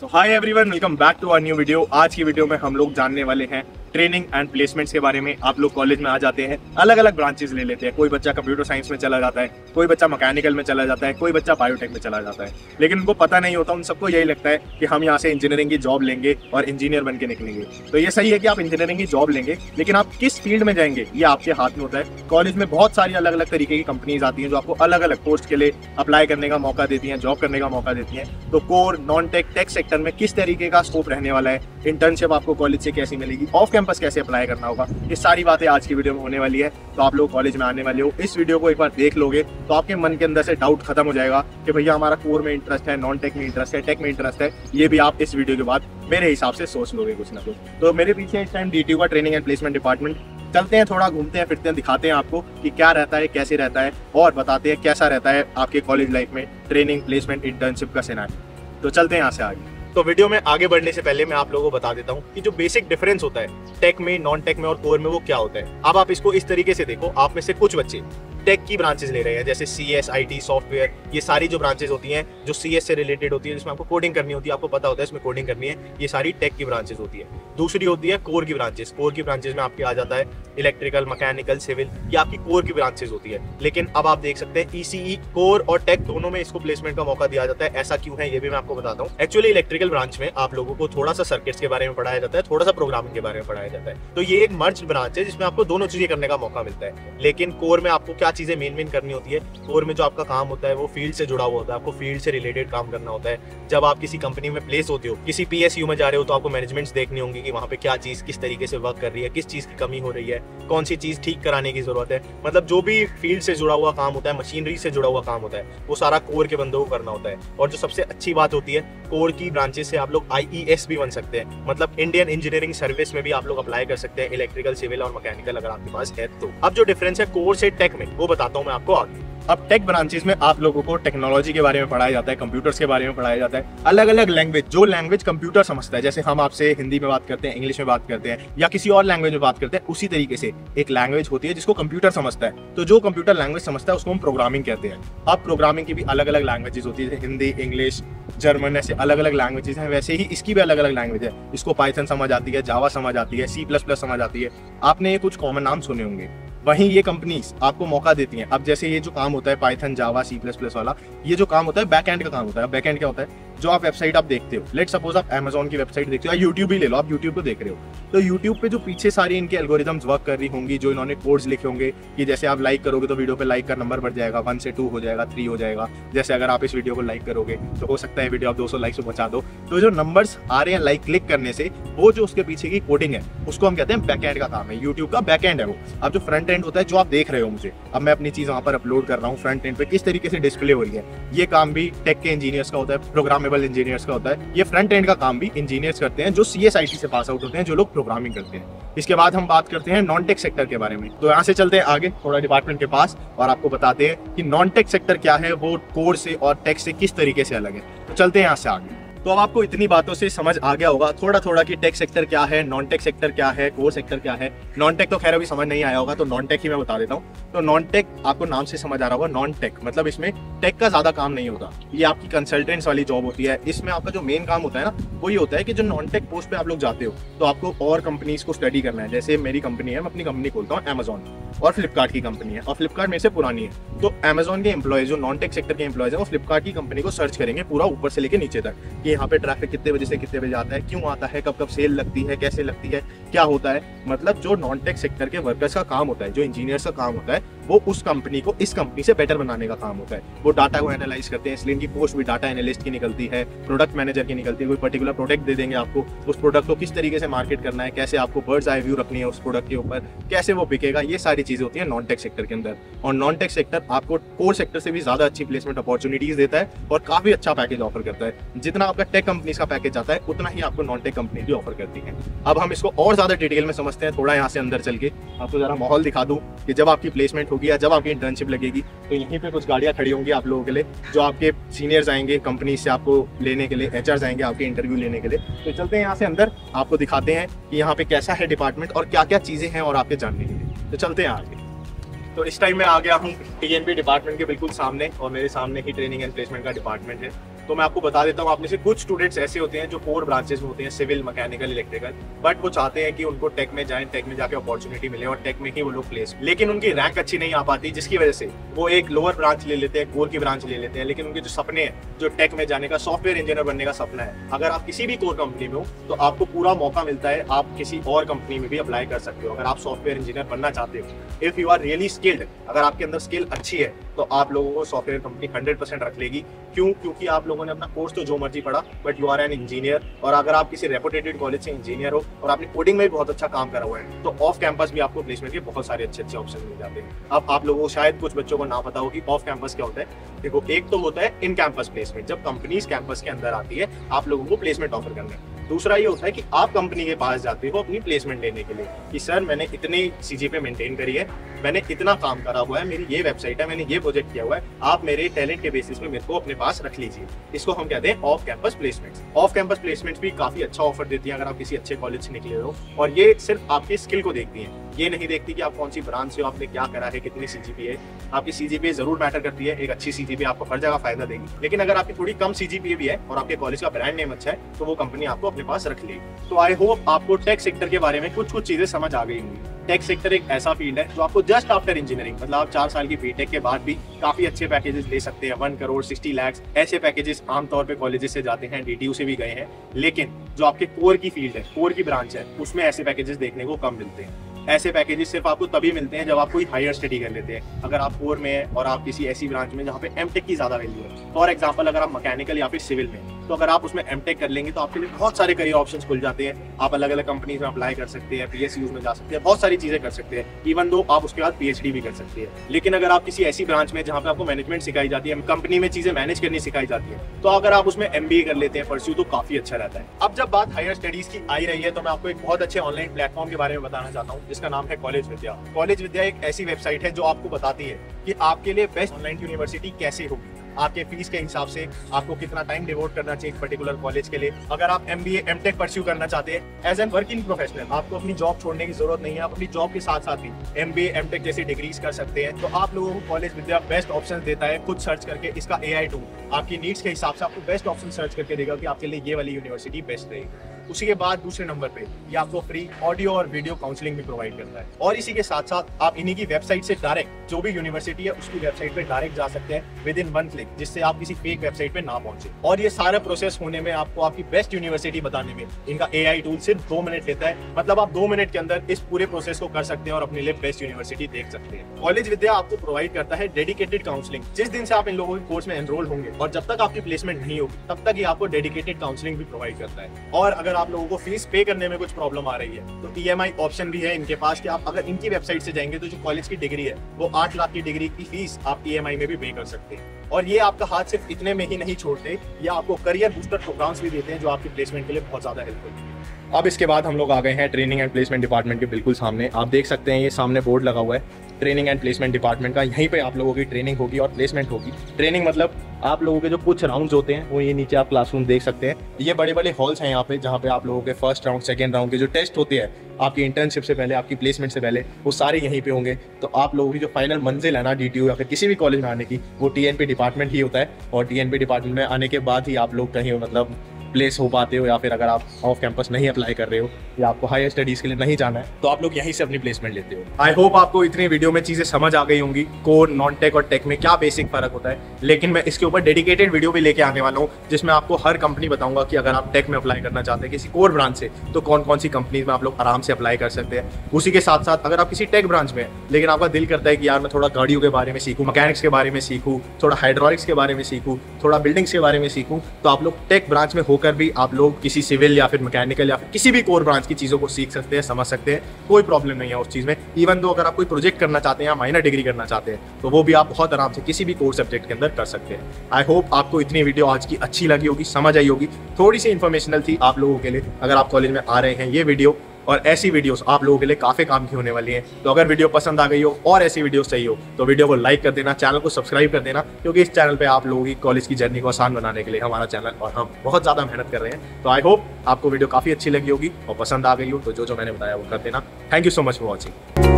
Hi everyone, welcome back to our new video. आज की video में हम लोग जानने वाले हैं ट्रेनिंग एंड प्लेसमेंट्स के बारे में। आप लोग कॉलेज में आ जाते हैं, अलग अलग ब्रांचेस ले लेते हैं। कोई बच्चा कंप्यूटर साइंस में चला जाता है, कोई बच्चा मैकेनिकल में चला जाता है, कोई बच्चा बायोटेक में चला जाता है। लेकिन उनको पता नहीं होता, उन सबको यही लगता है कि हम यहाँ से इंजीनियरिंग की जॉब लेंगे और इंजीनियर बन के निकलेंगे। तो ये सही है कि आप इंजीनियरिंग की जॉब लेंगे, लेकिन आप किस फील्ड में जाएंगे ये आपके हाथ में होता है। कॉलेज में बहुत सारी अलग अलग तरीके की कंपनीज आती हैं जो आपको अलग अलग पोस्ट के लिए अप्लाई करने का मौका देती हैं, जॉब करने का मौका देती हैं। तो core, non tech, tech sector में किस तरीके का स्कोप रहने वाला है, इंटर्नशिप आपको कॉलेज से कैसी मिलेगी, ऑफ कैंपस कैसे अप्लाई करना होगा, ये सारी बातें आज की वीडियो में होने वाली है। तो आप लोग कॉलेज में आने वाले हो, इस वीडियो को एक बार देख लोगे तो आपके मन के अंदर से डाउट खत्म हो जाएगा कि भैया हमारा कोर में इंटरेस्ट है, नॉन टेक में इंटरेस्ट है, टेक में इंटरेस्ट है। ये भी आप इस वीडियो के बाद मेरे हिसाब से सोच लोगे कुछ ना कुछ। तो मेरे पीछे इस टाइम DTU का ट्रेनिंग एंड प्लेसमेंट डिपार्टमेंट। चलते हैं, थोड़ा घूमते हैं, फिरते हैं, दिखाते हैं आपको कि क्या रहता है, कैसे रहता है, और बताते हैं कैसा रहता है आपके कॉलेज लाइफ में ट्रेनिंग, प्लेसमेंट, इंटर्नशिप का सिनेरियो। तो चलते हैं यहाँ से आगे। तो वीडियो में आगे बढ़ने से पहले मैं आप लोगों को बता देता हूँ कि जो बेसिक डिफरेंस होता है टेक में, नॉन टेक में और कोर में, वो क्या होता है। अब आप इसको इस तरीके से देखो, आप में से कुछ बच्चे टेक की ब्रांचेस ले रहे हैं, जैसे CS, IT, सॉफ्टवेयर, ये सारी जो ब्रांचेस होती हैं जो CS से रिलेटेड होती है, जिसमें आपको कोडिंग करनी होती है, आपको पता होता है इसमें कोडिंग करनी है, ये सारी टेक की ब्रांचेस होती है। दूसरी होती है कोर की ब्रांचेस। कोर की ब्रांचेस में आपके आ जाता है इलेक्ट्रिकल, मैकेनिकल, सिविल, ये आपकी कोर की ब्रांचेस होती है। लेकिन अब आप देख सकते हैं ECE, कोर और टेक दोनों में इसको प्लेसमेंट का मौका दिया जाता है। ऐसा क्यों है ये भी मैं आपको बताता हूँ। एक्चुअली इलेक्ट्रिकल ब्रांच में आप लोगों को थोड़ा सा सर्किट्स के बारे में पढ़ाया जाता है, थोड़ा सा प्रोग्रामिंग के बारे में पढ़ाया जाता है। तो ये एक मर्ज ब्रांच है जिसमें आपको दोनों चीजें करने का मौका मिलता है। लेकिन कोर में आपको क्या चीजें मेन करनी होती है, कोर में जो आपका काम होता है वो फील्ड से जुड़ा हुआ होता है, आपको फील्ड से रिलेटेड काम करना होता है। जब आप किसी कंपनी में प्लेस होते हो, किसी PSU में जा रहे हो, तो आपको मैनेजमेंट्स देखनी होंगी कि वहाँ पे क्या चीज किस तरीके से वर्क कर रही है, किस चीज की कमी हो रही है, कौन सी चीज ठीक कराने की जरूरत है। मतलब जो भी फील्ड से जुड़ा हुआ काम होता है, मशीनरी से जुड़ा हुआ काम होता है, वो सारा कोर के बंदों को करना होता है। और जो सबसे अच्छी बात होती है, कोर की ब्रांचेस से आप लोग IES भी बन सकते हैं, मतलब इंडियन इंजीनियरिंग सर्विस में भी आप लोग अप्लाई कर सकते हैं, इलेक्ट्रिकल, सिविल और मैकेनिकल अगर आपके पास है तो। अब जो डिफरेंस है कोर से टेक में, वो बताता हूँ मैं आपको आगे। अब टेक ब्रांचेस में आप लोगों को टेक्नोलॉजी के बारे में पढ़ाया जाता है, कंप्यूटर्स के बारे में पढ़ाया जाता है, अलग अलग लैंग्वेज, जो लैंग्वेज कंप्यूटर समझता है। जैसे हम आपसे हिंदी में बात करते हैं, इंग्लिश में बात करते हैं, या किसी और लैंग्वेज में बात करते हैं, उसी तरीके से एक लैंग्वेज होती है जिसको कंप्यूटर समझता है। तो जो कंप्यूटर लैंग्वेज समझता है उसको हम प्रोग्रामिंग कहते हैं। अब प्रोग्रामिंग की भी अलग अलग लैंग्वेजेस होती है, हिंदी, इंग्लिश, जर्मन, ऐसे अलग अलग लैंग्वेजेस हैं। वैसे ही इसकी भी अलग अलग लैंग्वेज है। इसको पाइथन समझ आती है, जावा समझ आती है, C++ समझ आती है। आपने ये कुछ कॉमन नाम सुने होंगे। वहीं ये कंपनीज आपको मौका देती हैं। अब जैसे ये जो काम होता है पाइथन, जावा, C++ वाला, ये जो काम होता है बैकएंड का काम होता है। बैकएंड क्या होता है, जो आप वेबसाइट आप देखते हो, लेट सपोज आप Amazon की वेबसाइट देखते हो, या यूट्यूब ही ले लो, आप यूट्यूब को देख रहे हो, तो यूट्यूब पे जो पीछे सारी इनके एल्गोरिथम्स वर्क कर रही होंगी, जो इन्होंने कोड्स लिखे होंगे कि जैसे आप लाइक करोगे तो वीडियो पे लाइक का नंबर बढ़ जाएगा, 1 से 2 हो जाएगा, 3 हो जाएगा। जैसे अगर आप इस वीडियो को लाइक करोगे तो हो सकता है वीडियो आप 200 लाइक से पहुंचा दो। तो जो नंबर्स आ रहे हैं लाइक क्लिक करने से, वो जो उसके पीछे की कोडिंग है उसको हम कहते हैं बैकएंड का काम है। यूट्यूब का बैकएंड है वो। अब जो फ्रंट एंड होता है, जो आप देख रहे हो मुझे, अब मैं अपनी चीज वहां पर अपलोड कर रहा हूँ, फ्रंट एंड पे किस तरीके से डिस्प्ले हो रही है, ये काम भी टेक के इंजीनियर्स का होता है, प्रोग्रामेबल इंजीनियर्स का होता है। ये फ्रंट एंड का काम भी इंजीनियर्स करते हैं, जो CS IT से पास आउट होते हैं, जो लोग प्रोग्रामिंग करते हैं। इसके बाद हम बात करते हैं नॉन टेक सेक्टर के बारे में। तो यहाँ से चलते हैं आगे थोड़ा डिपार्टमेंट के पास और आपको बताते हैं कि नॉन टेक सेक्टर क्या है, वो कोर से और टेक से किस तरीके से अलग है। तो चलते हैं यहाँ से आगे। तो अब आपको इतनी बातों से समझ आ गया होगा थोड़ा थोड़ा कि टेक सेक्टर क्या है, नॉन टेक सेक्टर क्या है, कोर सेक्टर क्या है। नॉन टेक तो खैर अभी समझ नहीं आया होगा, तो नॉन टेक ही मैं बता देता हूँ। तो नॉन टेक आपको नाम से समझ आ रहा होगा, नॉन टेक मतलब इसमें टेक का ज्यादा काम नहीं होता। ये आपकी कंसल्टेंट्स वाली जॉब होती है। इसमें आपका जो मेन काम होता है ना, वो ये होता है कि जो नॉन टेक पोस्ट पे आप लोग जाते हो, तो आपको और कंपनीज को स्टडी करना है। जैसे मेरी कंपनी है, मैं अपनी कंपनी खोलता हूँ Amazon, और फ्लिपकार्ट की कंपनी है, और फ्लिपकार्ट मेरे से पुरानी है। तो Amazon के एम्प्लॉयज, जो नॉन टेक सेक्टर के एम्प्लॉयज है, वो फ्लिपकार्ट की कंपनी को सर्च करेंगे पूरा ऊपर से लेकर नीचे तक, कि यहाँ पे ट्रैफिक कितने बजे से कितने बजे आता है, क्यों आता है, कब कब सेल लगती है, कैसे लगती है, क्या होता है। मतलब जो नॉन टेक सेक्टर के वर्कर्स का काम होता है, जो इंजीनियर्स का काम होता है, वो उस कंपनी को इस कंपनी से बेटर बनाने का काम होता है। वो डाटा को एनालाइज करते हैं, इसलिए इनकी पोस्ट भी डाटा एनालिस्ट की निकलती है, प्रोडक्ट मैनेजर की निकलती है। कोई पर्टिकुलर प्रोडक्ट दे देंगे आपको, उस प्रोडक्ट को किस तरीके से मार्केट करना है, कैसे आपको बर्ड्स आई व्यू रखनी है उस प्रोडक्ट के ऊपर, कैसे वो बिकेगा, ये सारी चीजें होती है नॉन टेक सेक्टर के अंदर। और नॉन टेक सेक्टर आपको कोर सेक्टर से भी ज्यादा अच्छी प्लेसमेंट अपॉर्चुनिटीज देता है और काफी अच्छा पैकेज ऑफर करता है। जितना आपका टेक कंपनीज का पैकेज आता है, उतना ही आपको नॉन टेक कंपनी भी ऑफर करती है। अब हम इसको और ज्यादा डिटेल में समझते हैं। थोड़ा यहाँ से अंदर चल के आपको जरा माहौल दिखा दूं कि जब आपकी प्लेसमेंट होगी या जब आपकी इंटर्नशिप लगेगी, तो यहीं पे कुछ गाड़ियां खड़ी होंगी आप लोगों के लिए, जो आपके सीनियर्स आएंगे कंपनी से आपको लेने के लिए, HRs आएंगे आपके इंटरव्यू लेने के लिए। तो चलते हैं यहाँ से अंदर, आपको दिखाते हैं कि यहाँ पे कैसा है डिपार्टमेंट और क्या क्या चीजें हैं और आपके जानने के लिए। तो चलते हैं आगे। तो इस टाइम मैं आ गया हूँ TNP डिपार्टमेंट के बिल्कुल सामने, और मेरे सामने ही ट्रेनिंग एंड प्लेसमेंट का डिपार्टमेंट है। तो मैं आपको बता देता हूँ, आप में से कुछ स्टूडेंट्स ऐसे होते हैं जो कोर ब्रांचेस में होते हैं, सिविल, मैकेनिकल, इलेक्ट्रिकल, बट वो चाहते हैं कि उनको टेक में जाएं, टेक में जाके अपॉर्चुनिटी मिले और टेक में ही वो लोग प्लेस, लेकिन उनकी रैंक अच्छी नहीं आ पाती, जिसकी वजह से वो एक लोअर ब्रांच ले लेते हैं, कोर की ब्रांच ले लेते हैं। लेकिन उनके जो सपने हैं, जो टेक में जाने का, सॉफ्टवेयर इंजीनियर बनने का सपना है, अगर आप किसी भी कोर कंपनी में हो तो आपको पूरा मौका मिलता है, आप किसी और कंपनी में भी अप्लाई कर सकते हो। अगर आप सॉफ्टवेयर इंजीनियर बनना चाहते हो, if you are really skilled, अगर आपके अंदर स्किल अच्छी है, तो आप लोगों को सॉफ्टवेयर कंपनी 100% रख लेगी। क्यों? क्योंकि आप लोगों ने अपना कोर्स तो जो मर्जी पढ़ा, but you are an engineer, और अगर आप किसी रेपुटेटेड कॉलेज से इंजीनियर हो और आपने कोडिंग में भी बहुत अच्छा काम करा हुआ है, तो ऑफ कैंपस भी आपको प्लेसमेंट के बहुत सारे अच्छे ऑप्शन मिल जाते हैं। अब आप लोगों को शायद कुछ बच्चों को ना पता हो कि ऑफ कैंपस क्या होता है। देखो, एक तो होता है इन कैंपस प्लेसमेंट, जब कंपनीज कैंपस के अंदर आती है आप लोगों को प्लेसमेंट ऑफर करने। दूसरा ये होता है कि आप कंपनी के पास जाते हो अपनी प्लेसमेंट लेने के लिए कि सर मैंने इतनी सीजीपीए मेंटेन करी है, मैंने इतना काम करा हुआ है, मेरी ये वेबसाइट है, मैंने ये प्रोजेक्ट किया हुआ है, आप मेरे टैलेंट के बेसिस पे मेरे को अपने पास रख लीजिए। इसको हम कहते हैं off campus placements. Off campus placements भी काफी अच्छा ऑफर देती है अगर आप किसी अच्छे कॉलेज से निकले हो, और ये सिर्फ आपकी स्किल को देखती है, ये नहीं देखती कि आप कौन सी ब्रांच से हो, आपने क्या करा है, कितनी सीजीपीए। आपकी सीजीपीए जरूर मैटर करती है, एक अच्छी सीजीपीए आपको हर जगह फायदा देगी, लेकिन अगर आपकी थोड़ी कम सीजीपीए भी है और आपके कॉलेज का ब्रांड नेम अच्छा है, तो वो कंपनी आपको अपने पास रख लेगी। तो आई होप आपको टेक सेक्टर के बारे में कुछ चीजें समझ आ गई होंगी। टेक सेक्टर एक ऐसा फील्ड है जो आपको जस्ट आफ्टर इंजीनियरिंग, मतलब आप 4 साल की बीटेक के बाद भी काफी अच्छे पैकेजेस ले सकते हैं। 1 करोड़ 60 लाख ऐसे पैकेजेस आमतौर पे कॉलेजेस से जाते हैं, डीटीयू से भी गए हैं। लेकिन जो आपके कोर की फील्ड है, कोर की ब्रांच है, उसमें ऐसे पैकेजेस देखने को कम मिलते हैं। ऐसे पैकेजेस सिर्फ आपको तभी मिलते हैं जब आप कोई हायर स्टडी कर लेते हैं। अगर आप कोर में है और आप किसी ऐसी ब्रांच में जहाँ पे एमटेक की ज्यादा वैल्यू है, फॉर एग्जांपल अगर आप मैकेनिकल या फिर सिविल में, तो अगर आप उसमें एमटेक कर लेंगे तो आपके लिए बहुत सारे करियर ऑप्शंस खुल जाते हैं। आप अलग अलग कंपनीज में अप्लाई कर सकते हैं, पीएसयूज में जा सकते हैं, बहुत सारी चीजें कर सकते हैं। इवन दो आप उसके बाद पीएचडी भी कर सकते हैं। लेकिन अगर आप किसी ऐसी ब्रांच में जहाँ पे आपको मैनेजमेंट सिखाई जाती है, कंपनी में चीजें मैनेज करनी सिखाई जाती है, तो अगर आप उसमें एमबीए कर लेते हैं परस्यू, तो काफी अच्छा रहता है। अब जब बात हायर स्टडीज की आई रही है, तो मैं आपको एक बहुत अच्छे ऑनलाइन प्लेटफॉर्म के बारे में बताना चाहता हूँ, जिसका नाम है कॉलेज विद्या। कॉलेज विद्या एक ऐसी वेबसाइट है जो आपको बताती है कि आपके लिए बेस्ट ऑनलाइन यूनिवर्सिटी कैसे होगी, आपके फीस के हिसाब से आपको कितना टाइम डिवोट करना चाहिए एक पर्टिकुलर कॉलेज के लिए। अगर आप एमबीए एमटेक परस्यू करना चाहते हैं एज एन वर्किंग प्रोफेशनल, आपको अपनी जॉब छोड़ने की जरूरत नहीं है, आप अपनी जॉब के साथ साथ भी एमबीए एमटेक जैसी डिग्रीज कर सकते हैं। तो आप लोगों को कॉलेज विद्या बेस्ट ऑप्शन देता है। खुद सर्च करके इसका एआई टूल आपकी नीड्स के हिसाब से आपको बेस्ट ऑप्शन सर्च करके देगा कि आपके लिए ये वाली यूनिवर्सिटी बेस्ट रहेगी। उसी के बाद दूसरे नंबर पे ये आपको फ्री ऑडियो और वीडियो काउंसलिंग भी प्रोवाइड करता है। और इसी के साथ साथ आप इन्हीं की वेबसाइट से डायरेक्ट जो भी यूनिवर्सिटी है उसकी वेबसाइट पे डायरेक्ट जा सकते हैं विद इन 1 क्लिक, जिससे आप किसी फेक वेबसाइट पे ना पहुंचे। और ये सारा प्रोसेस होने में, आपको आपकी बेस्ट यूनिवर्सिटी बताने में इनका एआई टूल सिर्फ 2 मिनट लेता है। मतलब आप 2 मिनट के अंदर इस पूरे प्रोसेस को कर सकते हैं और अपने लिए बेस्ट यूनिवर्सिटी देख सकते हैं। कॉलेज विद्या आपको प्रोवाइड करता है डेडिकेटेड काउंसलिंग। जिस दिन से आप इन लोगों के कोर्स में एनरोल होंगे और जब तक आपकी प्लेसमेंट नहीं होगी, तब तक ये आपको डेडिकेटेड काउंसलिंग भी प्रोवाइड करता है। और अगर आप लोगों को फीस पे करने में कुछ प्रॉब्लम आ रही है, तो ईएमआई ऑप्शन भी है इनके पास कि आप अगर इनकी वेबसाइट से जाएंगे तो जो कॉलेज की डिग्री है वो 8 लाख की डिग्री की फीस आप ईएमआई में भी पे कर सकते हैं। और ये आपका हाथ सिर्फ इतने में ही नहीं छोड़ते, ये आपको करियर बूस्टर प्रोग्राम्स भी देते हैं जो आपकी प्लेसमेंट के लिए बहुत ज्यादा हेल्पफुल है। अब इसके बाद हम लोग आ गए हैं ट्रेनिंग एंड प्लेसमेंट डिपार्टमेंट के बिल्कुल सामने। आप देख सकते हैं ये सामने बोर्ड लगा हुआ है ट्रेनिंग एंड प्लेसमेंट डिपार्टमेंट का। यहीं पे आप लोगों की ट्रेनिंग होगी और प्लेसमेंट होगी। ट्रेनिंग मतलब आप लोगों के जो कुछ राउंड्स होते हैं वो ये नीचे आप क्लासरूम देख सकते हैं। ये बड़े बड़े हॉल्स हैं यहाँ पे, जहाँ पे आप लोगों के फर्स्ट राउंड सेकंड राउंड के जो टेस्ट होते हैं आपकी इंटर्नशिप से पहले, आपकी प्लेसमेंट से पहले, वो सारे यहीं पे होंगे। तो आप लोगों की जो फाइनल मंजिल है ना डीटीयू या फिर किसी भी कॉलेज में आने की, वो टीएनपी डिपार्टमेंट ही होता है। और टीएनपी डिपार्टमेंट में आने के बाद ही आप लोग कहीं मतलब प्लेस हो पाते हो, या फिर अगर आप ऑफ कैंपस नहीं अप्लाई कर रहे हो या आपको हायर स्टडीज के लिए नहीं जाना है, तो आप लोग यहीं से अपनी प्लेसमेंट लेते हो। आई होप आपको इतनी वीडियो में चीजें समझ आ गई होंगी, कोर, नॉन टेक और टेक में क्या बेसिक फर्क होता है। लेकिन मैं इसके ऊपर डेडिकेटेड वीडियो भी लेके आने वाला हूँ, जिसमें आपको हर कंपनी बताऊंगा कि अगर आप टेक में अप्लाई करना चाहते हैं किसी कोर ब्रांच से, तो कौन कौन सी कंपनीज में आप लोग आराम से अप्लाई कर सकते हैं। उसी के साथ साथ अगर आप किसी टेक ब्रांच में लेकिन आपका दिल करता है कि यार मैं थोड़ा गाड़ियों के बारे में सीखूं, मैकेनिक्स के बारे में सीखूं, थोड़ा हाइड्रोलिक्स के बारे में सीखूं, थोड़ा बिल्डिंग्स के बारे में सीखूं, तो आप लोग टेक ब्रांच में होकर भी आप लोग किसी सिविल या फिर मैकेनिकल या फिर किसी भी कोर ब्रांच की चीज़ों को सीख सकते हैं, समझ सकते हैं। कोई प्रॉब्लम नहीं है उस चीज़ में। इवन दो अगर आप कोई प्रोजेक्ट करना चाहते हैं या माइनर डिग्री करना चाहते हैं, तो वो भी आप बहुत आराम से किसी भी कोर सब्जेक्ट के अंदर कर सकते हैं। आई होप आपको इतनी वीडियो आज की अच्छी लगी होगी, समझ आई होगी, थोड़ी सी इन्फॉर्मेशनल थी आप लोगों के लिए। अगर आप कॉलेज में आ रहे हैं, ये वीडियो और ऐसी वीडियोस आप लोगों के लिए काफ़ी काम की होने वाली हैं। तो अगर वीडियो पसंद आ गई हो और ऐसी वीडियोस चाहिए हो, तो वीडियो को लाइक कर देना, चैनल को सब्सक्राइब कर देना, क्योंकि इस चैनल पे आप लोगों की कॉलेज की जर्नी को आसान बनाने के लिए हमारा चैनल और हम बहुत ज़्यादा मेहनत कर रहे हैं। तो आई होप आपको वीडियो काफ़ी अच्छी लगी होगी और पसंद आ गई हो, तो जो मैंने बताया वो कर देना। Thank you so much for watching.